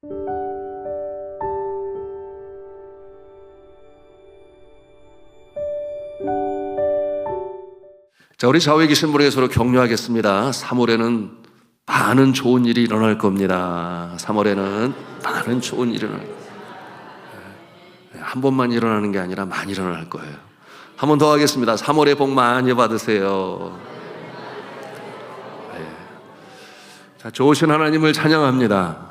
자, 우리 좌우에 계신 분에게 서로 격려하겠습니다. 3월에는 많은 좋은 일이 일어날 겁니다. 3월에는 많은 좋은 일이 일어날 겁니다. 한 번만 일어나는 게 아니라 많이 일어날 거예요. 한 번 더 하겠습니다. 3월에 복 많이 받으세요. 자, 좋으신 하나님을 찬양합니다.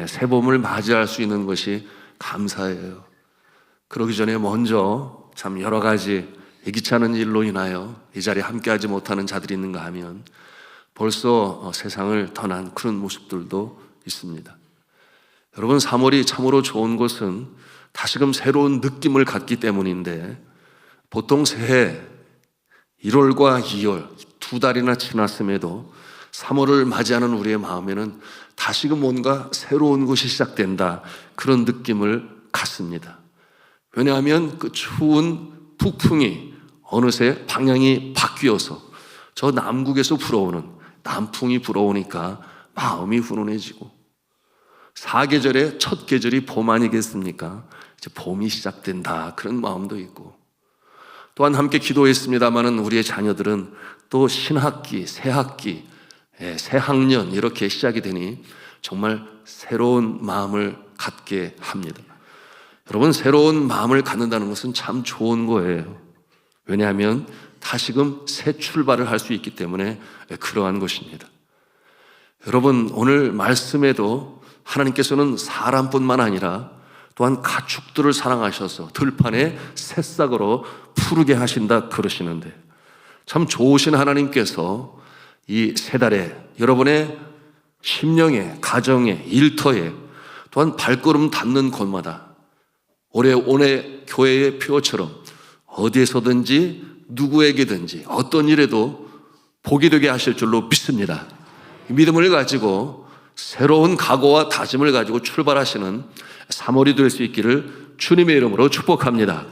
새 봄을 맞이할 수 있는 것이 감사해요. 그러기 전에 먼저 참 여러 가지 예기치 않은 일로 인하여 이 자리에 함께하지 못하는 자들이 있는가 하면 벌써 세상을 떠난 그런 모습들도 있습니다. 여러분, 3월이 참으로 좋은 것은 다시금 새로운 느낌을 갖기 때문인데, 보통 새해 1월과 2월 두 달이나 지났음에도 3월을 맞이하는 우리의 마음에는 다시금 뭔가 새로운 것이 시작된다, 그런 느낌을 갖습니다. 왜냐하면 그 추운 북풍이 어느새 방향이 바뀌어서 저 남국에서 불어오는 남풍이 불어오니까 마음이 훈훈해지고, 사계절의 첫 계절이 봄 아니겠습니까? 이제 봄이 시작된다, 그런 마음도 있고, 또한 함께 기도했습니다마는 우리의 자녀들은 또 신학기, 새학기, 새학년 이렇게 시작이 되니 정말 새로운 마음을 갖게 합니다. 여러분, 새로운 마음을 갖는다는 것은 참 좋은 거예요. 왜냐하면 다시금 새 출발을 할 수 있기 때문에 그러한 것입니다. 여러분, 오늘 말씀에도 하나님께서는 사람뿐만 아니라 또한 가축들을 사랑하셔서 들판에 새싹으로 푸르게 하신다 그러시는데, 참 좋으신 하나님께서 이 세 달에 여러분의 심령에, 가정에, 일터에, 또한 발걸음 닿는 곳마다 오래 교회의 표처럼 어디에서든지 누구에게든지 어떤 일에도 복이 되게 하실 줄로 믿습니다. 믿음을 가지고 새로운 각오와 다짐을 가지고 출발하시는 3월이 될 수 있기를 주님의 이름으로 축복합니다.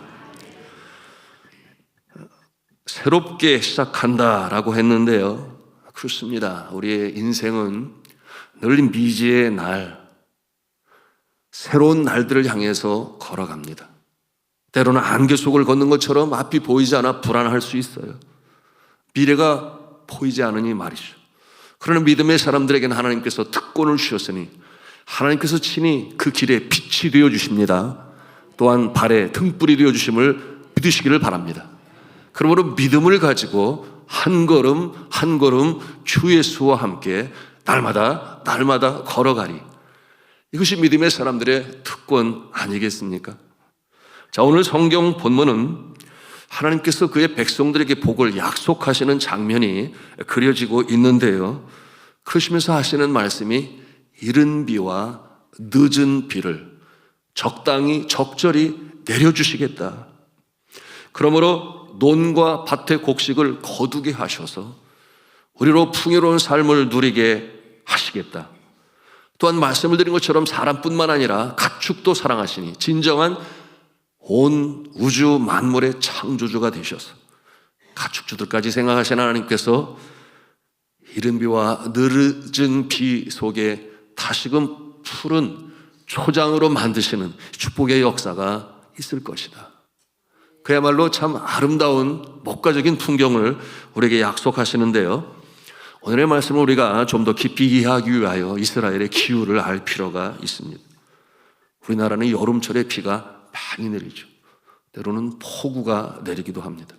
새롭게 시작한다라고 했는데요, 그렇습니다. 우리의 인생은 늘 미지의 날, 새로운 날들을 향해서 걸어갑니다. 때로는 안개 속을 걷는 것처럼 앞이 보이지 않아 불안할 수 있어요. 미래가 보이지 않으니 말이죠. 그러나 믿음의 사람들에게는 하나님께서 특권을 주셨으니 하나님께서 친히 그 길에 빛이 되어주십니다. 또한 발에 등불이 되어주심을 믿으시기를 바랍니다. 그러므로 믿음을 가지고 한 걸음 한 걸음 주 예수와 함께 날마다 걸어가리. 이것이 믿음의 사람들의 특권 아니겠습니까? 자, 오늘 성경 본문은 하나님께서 그의 백성들에게 복을 약속하시는 장면이 그려지고 있는데요, 그러시면서 하시는 말씀이 이른 비와 늦은 비를 적절히 내려주시겠다. 그러므로 논과 밭의 곡식을 거두게 하셔서 우리로 풍요로운 삶을 누리게 하시겠다. 또한 말씀을 드린 것처럼 사람뿐만 아니라 가축도 사랑하시니 진정한 온 우주 만물의 창조주가 되셔서 가축주들까지 생각하시는 하나님께서 이른 비와 늦은 비 속에 다시금 푸른 초장으로 만드시는 축복의 역사가 있을 것이다. 그야말로 참 아름다운 목가적인 풍경을 우리에게 약속하시는데요, 오늘의 말씀을 우리가 좀 더 깊이 이해하기 위하여 이스라엘의 기후를 알 필요가 있습니다. 우리나라는 여름철에 비가 많이 내리죠. 때로는 폭우가 내리기도 합니다.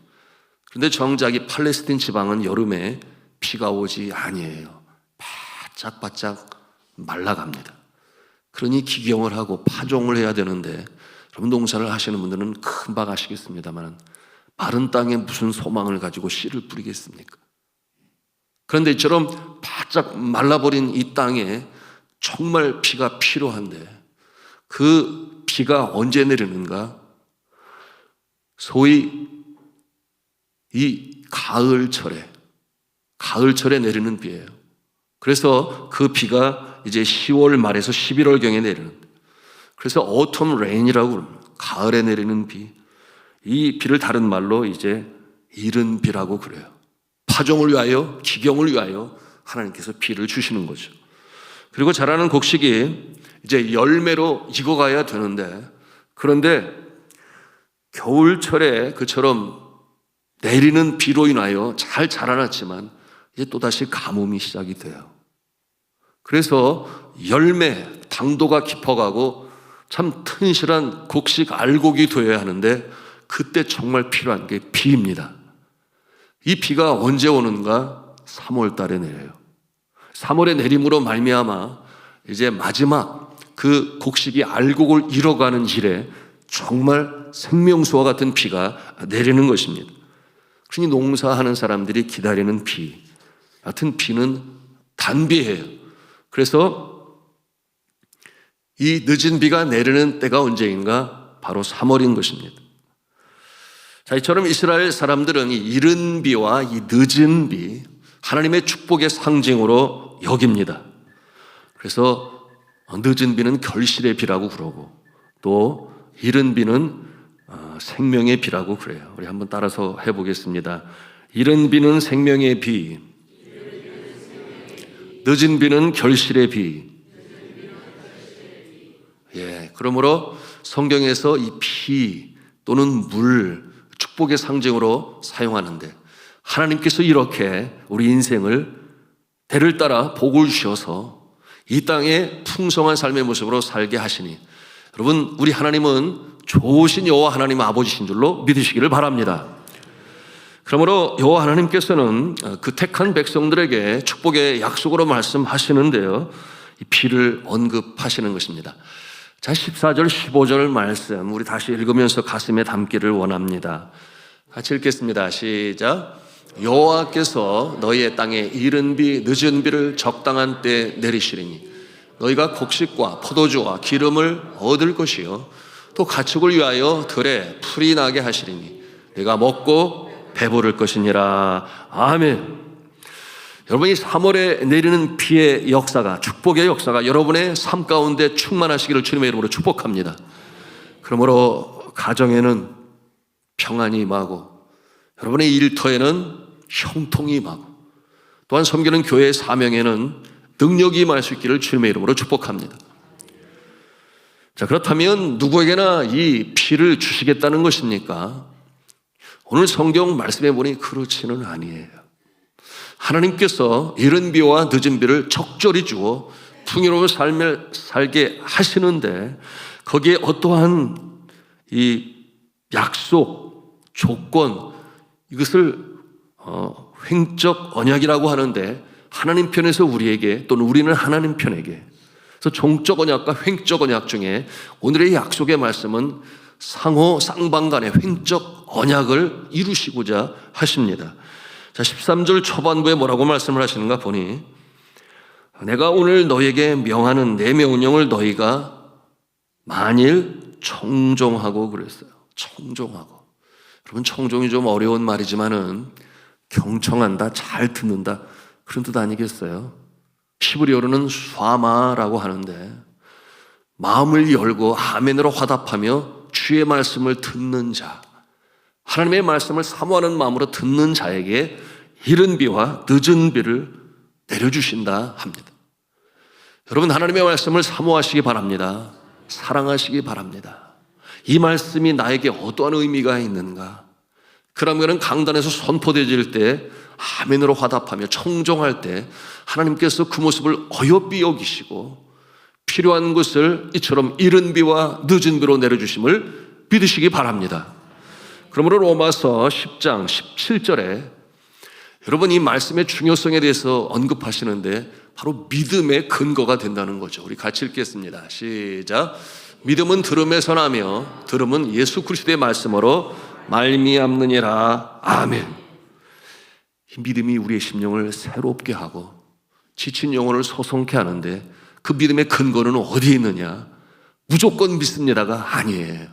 그런데 정작 이 팔레스틴 지방은 여름에 비가 오지 아니에요. 바짝바짝 말라갑니다. 그러니 기경을 하고 파종을 해야 되는데, 여러분 농사를 하시는 분들은 금방 아시겠습니다만 마른 땅에 무슨 소망을 가지고 씨를 뿌리겠습니까? 그런데 이처럼 바짝 말라버린 이 땅에 정말 비가 필요한데, 그 비가 언제 내리는가? 소위 이 가을철에 내리는 비예요. 그래서 그 비가 이제 10월 말에서 11월경에 내리는, 그래서 autumn rain이라고 그럽니다. 가을에 내리는 비. 이 비를 다른 말로 이제 이른 비라고 그래요. 파종을 위하여, 기경을 위하여 하나님께서 비를 주시는 거죠. 그리고 자라는 곡식이 이제 열매로 익어가야 되는데, 그런데 겨울철에 그처럼 내리는 비로 인하여 잘 자라났지만 이제 또다시 가뭄이 시작이 돼요. 그래서 열매, 당도가 깊어가고 참 튼실한 곡식 알곡이 되어야 하는데, 그때 정말 필요한 게 비입니다. 이 비가 언제 오는가? 3월 달에 내려요. 3월에 내림으로 말미암아 이제 마지막 그 곡식이 알곡을 잃어가는 일에 정말 생명수와 같은 비가 내리는 것입니다. 그러니 농사하는 사람들이 기다리는 비 같은 비는 단비예요. 그래서 이 늦은 비가 내리는 때가 언제인가? 바로 3월인 것입니다. 자, 이처럼 이스라엘 사람들은 이 이른 비와 이 늦은 비, 하나님의 축복의 상징으로 여깁니다. 그래서 늦은 비는 결실의 비라고 그러고, 또 이른 비는 생명의 비라고 그래요. 우리 한번 따라서 해보겠습니다. 이른 비는 생명의 비, 늦은 비는 결실의 비. 예, 그러므로 성경에서 이 비 또는 물, 축복의 상징으로 사용하는데, 하나님께서 이렇게 우리 인생을 대를 따라 복을 주셔서 이 땅에 풍성한 삶의 모습으로 살게 하시니, 여러분, 우리 하나님은 좋으신 여호와 하나님 아버지신 줄로 믿으시기를 바랍니다. 그러므로 여호와 하나님께서는 그 택한 백성들에게 축복의 약속으로 말씀하시는데요, 이 비를 언급하시는 것입니다. 자, 14절 15절 말씀 우리 다시 읽으면서 가슴에 담기를 원합니다. 같이 읽겠습니다. 시작. 여호와께서 너희의 땅에 이른 비 늦은 비를 적당한 때에 내리시리니 너희가 곡식과 포도주와 기름을 얻을 것이요 또 가축을 위하여 들에 풀이 나게 하시리니 내가 먹고 배부를 것이니라. 아멘. 여러분, 이 3월에 내리는 비의 역사가, 축복의 역사가 여러분의 삶 가운데 충만하시기를 주님의 이름으로 축복합니다. 그러므로 가정에는 평안이 임하고, 여러분의 일터에는 형통이 임하고, 또한 섬기는 교회의 사명에는 능력이 임할 수 있기를 주님의 이름으로 축복합니다. 자, 그렇다면 누구에게나 이 비를 주시겠다는 것입니까? 오늘 성경 말씀해 보니 그렇지는 아니에요. 하나님께서 이른 비와 늦은 비를 적절히 주어 풍요로운 삶을 살게 하시는데, 거기에 어떠한 이 약속, 조건, 이것을 횡적 언약이라고 하는데, 하나님 편에서 우리에게, 또는 우리는 하나님 편에게, 그래서 종적 언약과 횡적 언약 중에 오늘의 약속의 말씀은 상호 쌍방간의 횡적 언약을 이루시고자 하십니다. 자, 13절 초반부에 뭐라고 말씀을 하시는가 보니, 내가 오늘 너에게 명하는 내 명령을 너희가 만일 청종하고 그랬어요. 청종하고. 여러분, 청종이 좀 어려운 말이지만은 경청한다, 잘 듣는다, 그런 뜻 아니겠어요? 히브리어로는 쏴마라고 하는데, 마음을 열고 아멘으로 화답하며 주의 말씀을 듣는 자, 하나님의 말씀을 사모하는 마음으로 듣는 자에게 이른 비와 늦은 비를 내려주신다 합니다. 여러분, 하나님의 말씀을 사모하시기 바랍니다. 사랑하시기 바랍니다. 이 말씀이 나에게 어떠한 의미가 있는가? 그러면 강단에서 선포되질 때 아멘으로 화답하며 청종할 때 하나님께서 그 모습을 어여삐 여기시고 필요한 것을 이처럼 이른 비와 늦은 비로 내려주심을 믿으시기 바랍니다. 그러므로 로마서 10장 17절에 여러분, 이 말씀의 중요성에 대해서 언급하시는데 바로 믿음의 근거가 된다는 거죠. 우리 같이 읽겠습니다. 시작. 믿음은 들음에서 나며 들음은 예수 그리스도의 말씀으로 말미암느니라. 아멘. 이 믿음이 우리의 심령을 새롭게 하고 지친 영혼을 소송케 하는데, 그 믿음의 근거는 어디에 있느냐? 무조건 믿습니다가 아니에요.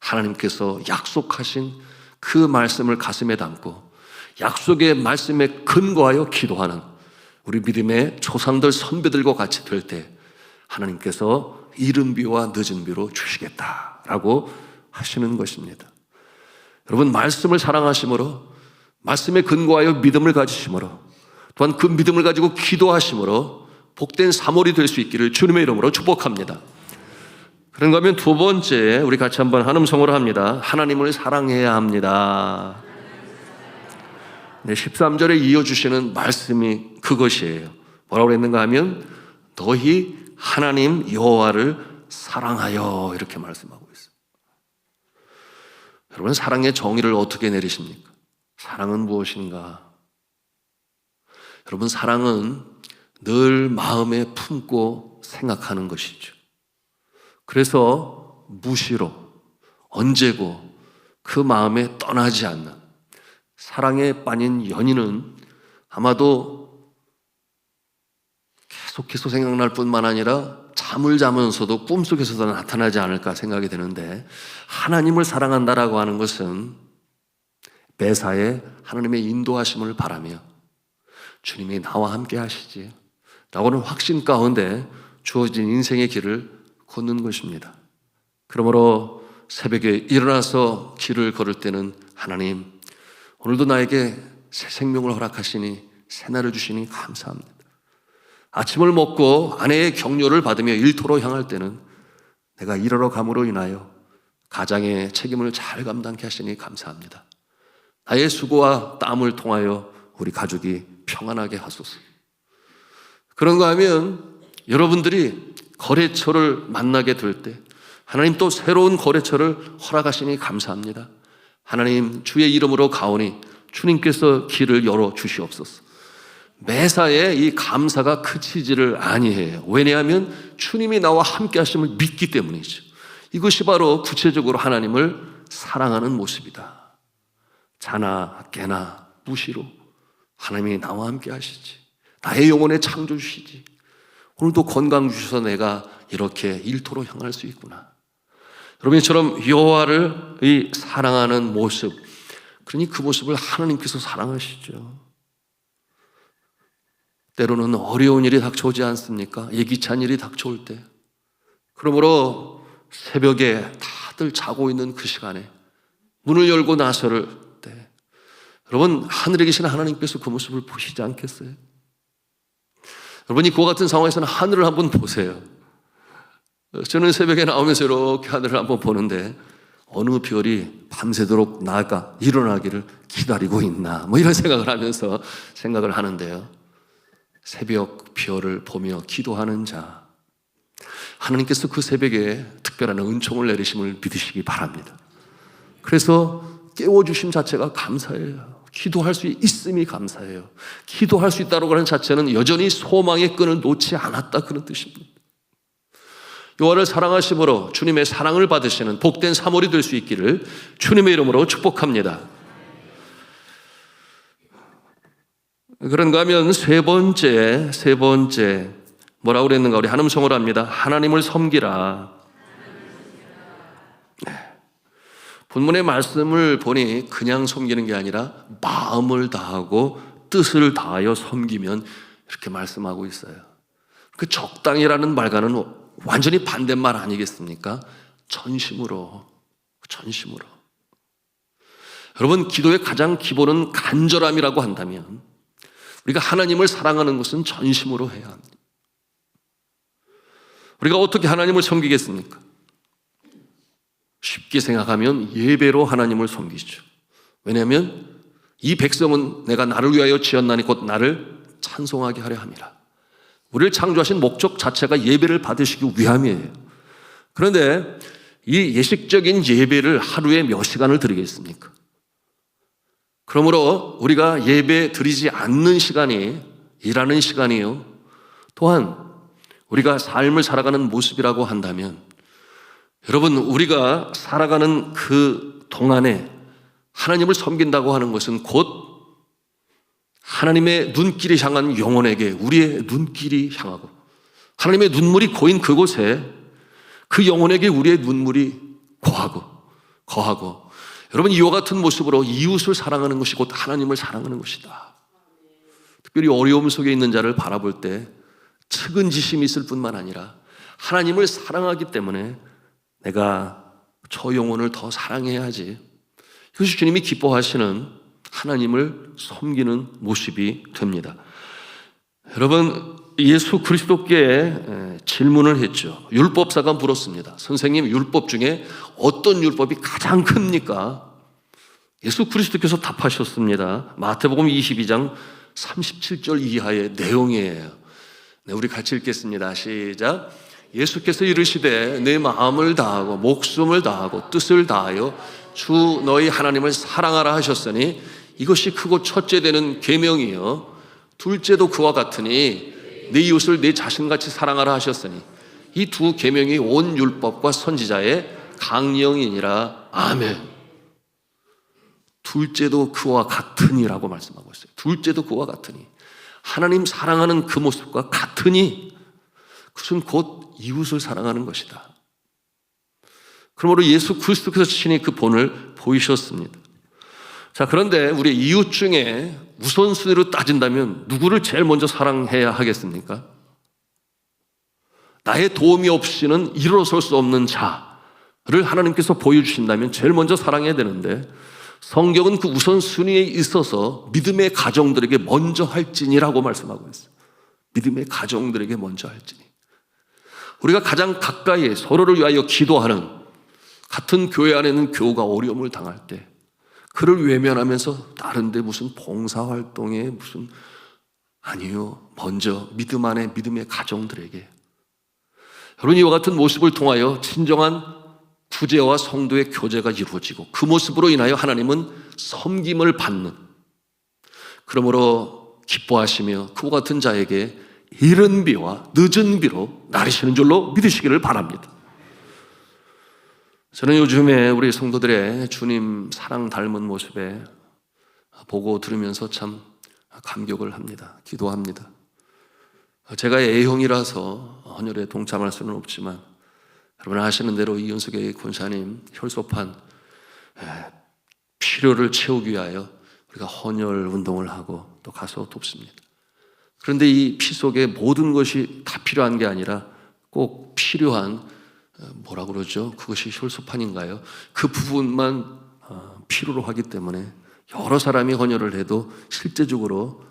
하나님께서 약속하신 그 말씀을 가슴에 담고 약속의 말씀에 근거하여 기도하는 우리 믿음의 조상들 선배들과 같이 될 때 하나님께서 이른 비와 늦은 비로 주시겠다라고 하시는 것입니다. 여러분, 말씀을 사랑하심으로, 말씀에 근거하여 믿음을 가지심으로, 또한 그 믿음을 가지고 기도하심으로 복된 사몰이 될 수 있기를 주님의 이름으로 축복합니다. 그런가 하면 두 번째, 우리 같이 한번 한음성으로 합니다. 하나님을 사랑해야 합니다. 네, 13절에 이어주시는 말씀이 그것이에요. 뭐라고 그랬는가 하면 너희 하나님 여호와를 사랑하여, 이렇게 말씀하고 있어요. 여러분, 사랑의 정의를 어떻게 내리십니까? 사랑은 무엇인가? 여러분, 사랑은 늘 마음에 품고 생각하는 것이죠. 그래서 무시로, 언제고 그 마음에 떠나지 않는, 사랑에 빠진 연인은 아마도 계속해서 생각날 뿐만 아니라 잠을 자면서도 꿈속에서도 나타나지 않을까 생각이 되는데, 하나님을 사랑한다라고 하는 것은 매사에 하나님의 인도하심을 바라며 주님이 나와 함께 하시지 라고는 확신 가운데 주어진 인생의 길을 걷는 것입니다. 그러므로 새벽에 일어나서 길을 걸을 때는 하나님, 오늘도 나에게 새 생명을 허락하시니, 새날을 주시니 감사합니다. 아침을 먹고 아내의 격려를 받으며 일터로 향할 때는 내가 일하러 감으로 인하여 가장의 책임을 잘 감당케 하시니 감사합니다. 나의 수고와 땀을 통하여 우리 가족이 평안하게 하소서. 그런가 하면 여러분들이 거래처를 만나게 될 때 하나님 또 새로운 거래처를 허락하시니 감사합니다. 하나님, 주의 이름으로 가오니 주님께서 길을 열어 주시옵소서. 매사에 이 감사가 그치지를 아니해요. 왜냐하면 주님이 나와 함께 하심을 믿기 때문이죠. 이것이 바로 구체적으로 하나님을 사랑하는 모습이다. 자나 깨나 무시로 하나님이 나와 함께 하시지, 나의 영혼에 창조주시지, 오늘도 건강 주셔서 내가 이렇게 일터로 향할 수 있구나. 여러분처럼 여호와를 사랑하는 모습, 그러니 그 모습을 하나님께서 사랑하시죠. 때로는 어려운 일이 닥쳐오지 않습니까? 예기치 않은 일이 닥쳐올 때. 그러므로 새벽에 다들 자고 있는 그 시간에 문을 열고 나서를 때, 여러분, 하늘에 계신 하나님께서 그 모습을 보시지 않겠어요? 여러분이 그와 같은 상황에서는 하늘을 한번 보세요. 저는 새벽에 나오면서 이렇게 하늘을 한번 보는데 어느 별이 밤새도록 나가 일어나기를 기다리고 있나, 뭐 이런 생각을 하면서 생각을 하는데요. 새벽 별을 보며 기도하는 자, 하나님께서 그 새벽에 특별한 은총을 내리심을 믿으시기 바랍니다. 그래서 깨워주심 자체가 감사해요. 기도할 수 있음이 감사해요. 기도할 수 있다고 하는 자체는 여전히 소망의 끈을 놓지 않았다, 그런 뜻입니다. 여호와를 사랑하심으로 주님의 사랑을 받으시는 복된 사몰이 될 수 있기를 주님의 이름으로 축복합니다. 그런가 하면 세 번째 뭐라고 그랬는가? 우리 한음성으로 합니다. 하나님을 섬기라. 본문의 말씀을 보니 그냥 섬기는 게 아니라 마음을 다하고 뜻을 다하여 섬기면, 이렇게 말씀하고 있어요. 그 적당이라는 말과는 완전히 반대말 아니겠습니까? 전심으로. 여러분, 기도의 가장 기본은 간절함이라고 한다면 우리가 하나님을 사랑하는 것은 전심으로 해야 합니다. 우리가 어떻게 하나님을 섬기겠습니까? 쉽게 생각하면 예배로 하나님을 섬기죠. 왜냐하면 이 백성은 내가 나를 위하여 지었나니 곧 나를 찬송하게 하려 함이라. 우리를 창조하신 목적 자체가 예배를 받으시기 위함이에요. 그런데 이 예식적인 예배를 하루에 몇 시간을 드리겠습니까? 그러므로 우리가 예배 드리지 않는 시간이 일하는 시간이요, 또한 우리가 삶을 살아가는 모습이라고 한다면, 여러분, 우리가 살아가는 그 동안에 하나님을 섬긴다고 하는 것은 곧 하나님의 눈길이 향한 영혼에게 우리의 눈길이 향하고, 하나님의 눈물이 고인 그곳에 그 영혼에게 우리의 눈물이 거하고 여러분, 이와 같은 모습으로 이웃을 사랑하는 것이 곧 하나님을 사랑하는 것이다. 특별히 어려움 속에 있는 자를 바라볼 때 측은지심이 있을 뿐만 아니라 하나님을 사랑하기 때문에 내가 저 영혼을 더 사랑해야지, 이것이 주님이 기뻐하시는 하나님을 섬기는 모습이 됩니다. 여러분, 예수 그리스도께 질문을 했죠. 율법사가 물었습니다. 선생님, 율법 중에 어떤 율법이 가장 큽니까? 예수 그리스도께서 답하셨습니다. 마태복음 22장 37절 이하의 내용이에요. 네, 우리 같이 읽겠습니다. 시작. 예수께서 이르시되 내 마음을 다하고 목숨을 다하고 뜻을 다하여 주 너희 하나님을 사랑하라 하셨으니 이것이 크고 첫째 되는 계명이요 둘째도 그와 같으니 네 이웃을 내 자신같이 사랑하라 하셨으니 이 두 계명이 온 율법과 선지자의 강령이니라. 아멘. 둘째도 그와 같으니라고 말씀하고 있어요. 둘째도 그와 같으니, 하나님 사랑하는 그 모습과 같으니 그것은 곧 이웃을 사랑하는 것이다. 그러므로 예수 그리스도께서 친히 그 본을 보이셨습니다. 자, 그런데 우리 이웃 중에 우선순위로 따진다면 누구를 제일 먼저 사랑해야 하겠습니까? 나의 도움이 없이는 일어설 수 없는 자를 하나님께서 보여주신다면 제일 먼저 사랑해야 되는데, 성경은 그 우선순위에 있어서 믿음의 가정들에게 먼저 할지니라고 말씀하고 있어요. 믿음의 가정들에게 먼저 할지니. 우리가 가장 가까이 서로를 위하여 기도하는, 같은 교회 안에 있는 교우가 어려움을 당할 때 그를 외면하면서 다른데 무슨 봉사활동에 무슨, 아니요, 먼저 믿음 안에 믿음의 가정들에게. 여러분, 이와 같은 모습을 통하여 진정한 구제와 성도의 교제가 이루어지고 그 모습으로 인하여 하나님은 섬김을 받는, 그러므로 기뻐하시며 그와 같은 자에게 이른 비와 늦은 비로 나르시는 줄로 믿으시기를 바랍니다. 저는 요즘에 우리 성도들의 주님 사랑 닮은 모습에 보고 들으면서 참 감격을 합니다. 기도합니다. 제가 A형이라서 헌혈에 동참할 수는 없지만 여러분 아시는 대로 이윤석의 권사님 혈소판 필요를 채우기 위하여 우리가 헌혈 운동을 하고 또 가서 돕습니다. 그런데 이 피 속에 모든 것이 다 필요한 게 아니라 꼭 필요한, 뭐라고 그러죠? 그것이 혈소판인가요? 그 부분만 필요로 하기 때문에 여러 사람이 헌혈을 해도 실제적으로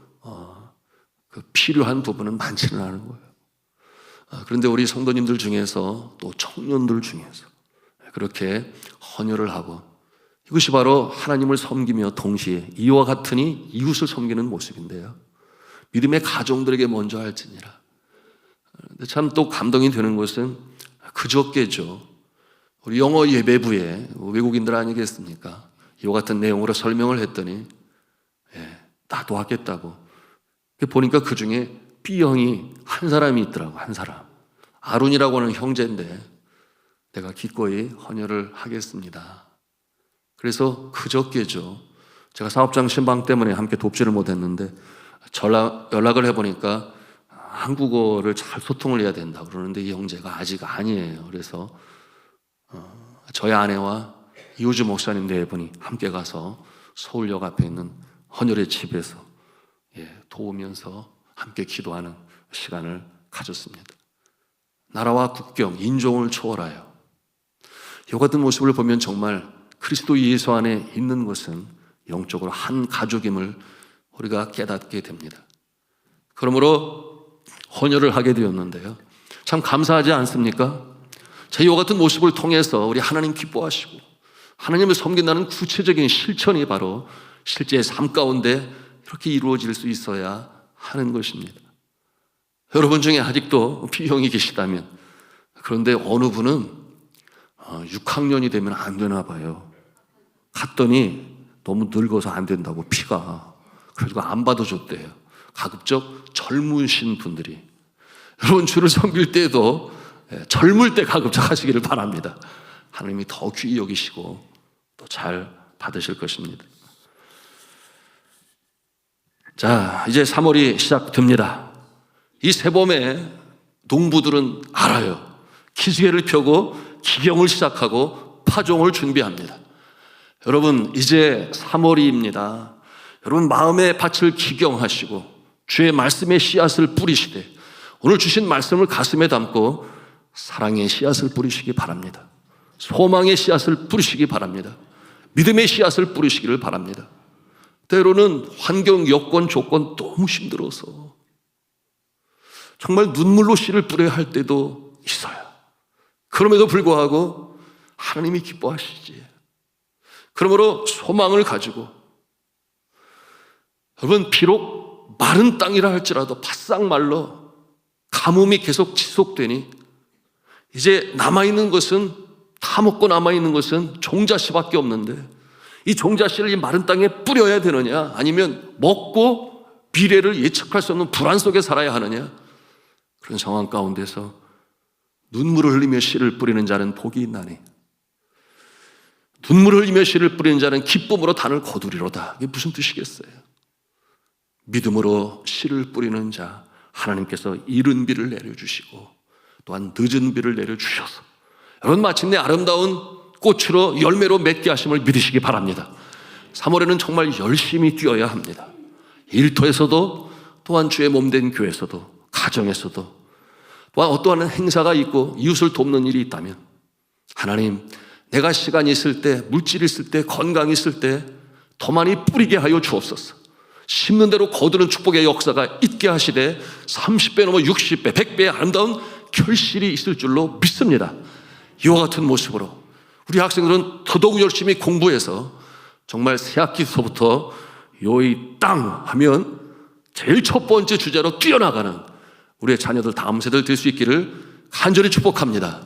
그 필요한 부분은 많지는 않은 거예요. 그런데 우리 성도님들 중에서 또 청년들 중에서 그렇게 헌혈을 하고, 이것이 바로 하나님을 섬기며 동시에 이와 같으니 이웃을 섬기는 모습인데요. 믿음의 가정들에게 먼저 할지니라. 참 또 감동이 되는 것은 그저께죠. 우리 영어 예배부에 외국인들 아니겠습니까? 이와 같은 내용으로 설명을 했더니 나도 하겠다고. 보니까 그 중에 B형이 한 사람이 있더라고. 한 사람. 아론이라고 하는 형제인데 내가 기꺼이 헌혈을 하겠습니다. 그래서 그저께죠. 제가 사업장 신방 때문에 함께 돕지를 못했는데 연락을 해보니까 한국어를 잘 소통을 해야 된다고 그러는데 이 형제가 아직 아니에요. 그래서 저희 아내와 이우주 목사님 네 분이 함께 가서 서울역 앞에 있는 헌혈의 집에서 도우면서 함께 기도하는 시간을 가졌습니다. 나라와 국경, 인종을 초월하여 이 같은 모습을 보면 정말 그리스도 예수 안에 있는 것은 영적으로 한 가족임을 우리가 깨닫게 됩니다. 그러므로 헌혈을 하게 되었는데요. 참 감사하지 않습니까? 자, 이와 같은 모습을 통해서 우리 하나님 기뻐하시고 하나님을 섬긴다는 구체적인 실천이 바로 실제의 삶 가운데 이렇게 이루어질 수 있어야 하는 것입니다. 여러분 중에 아직도 B형이 계시다면, 그런데 어느 분은 6학년이 되면 안 되나 봐요. 갔더니 너무 늙어서 안 된다고 피가. 그래서 안 받아줬대요. 가급적 젊으신 분들이. 여러분 주를 섬길 때도 젊을 때 가급적 하시기를 바랍니다. 하나님이 더 귀히 여기시고 또 잘 받으실 것입니다. 자, 이제 3월이 시작됩니다. 이 새봄에 농부들은 알아요. 기수개를 펴고 기경을 시작하고 파종을 준비합니다. 여러분 이제 3월입니다. 여러분 마음의 밭을 기경하시고 주의 말씀의 씨앗을 뿌리시되 오늘 주신 말씀을 가슴에 담고 사랑의 씨앗을 뿌리시기 바랍니다. 소망의 씨앗을 뿌리시기 바랍니다. 믿음의 씨앗을 뿌리시기를 바랍니다. 때로는 환경, 여건, 조건 너무 힘들어서 정말 눈물로 씨를 뿌려야 할 때도 있어요. 그럼에도 불구하고 하나님이 기뻐하시지. 그러므로 소망을 가지고, 여러분, 비록 마른 땅이라 할지라도 바싹 말라 가뭄이 계속 지속되니 이제 남아있는 것은, 다 먹고 남아있는 것은 종자씨밖에 없는데 이 종자씨를 이 마른 땅에 뿌려야 되느냐, 아니면 먹고 미래를 예측할 수 없는 불안 속에 살아야 하느냐, 그런 상황 가운데서 눈물을 흘리며 씨를 뿌리는 자는 복이 있나니 눈물을 흘리며 씨를 뿌리는 자는 기쁨으로 단을 거두리로다. 이게 무슨 뜻이겠어요? 믿음으로 씨를 뿌리는 자, 하나님께서 이른 비를 내려주시고 또한 늦은 비를 내려주셔서 여러분 마침내 아름다운 꽃으로 열매로 맺게 하심을 믿으시기 바랍니다. 3월에는 정말 열심히 뛰어야 합니다. 일터에서도, 또한 주의 몸된 교회에서도, 가정에서도, 또한 어떠한 행사가 있고 이웃을 돕는 일이 있다면 하나님, 내가 시간이 있을 때, 물질이 있을 때, 건강이 있을 때 더 많이 뿌리게 하여 주옵소서. 심는 대로 거두는 축복의 역사가 있게 하시되 30배 넘어 60배, 100배의 아름다운 결실이 있을 줄로 믿습니다. 이와 같은 모습으로 우리 학생들은 더더욱 열심히 공부해서 정말 새학기서부터 요이 땅 하면 제일 첫 번째 주자로 뛰어나가는 우리의 자녀들, 다음 세대를 될 수 있기를 간절히 축복합니다.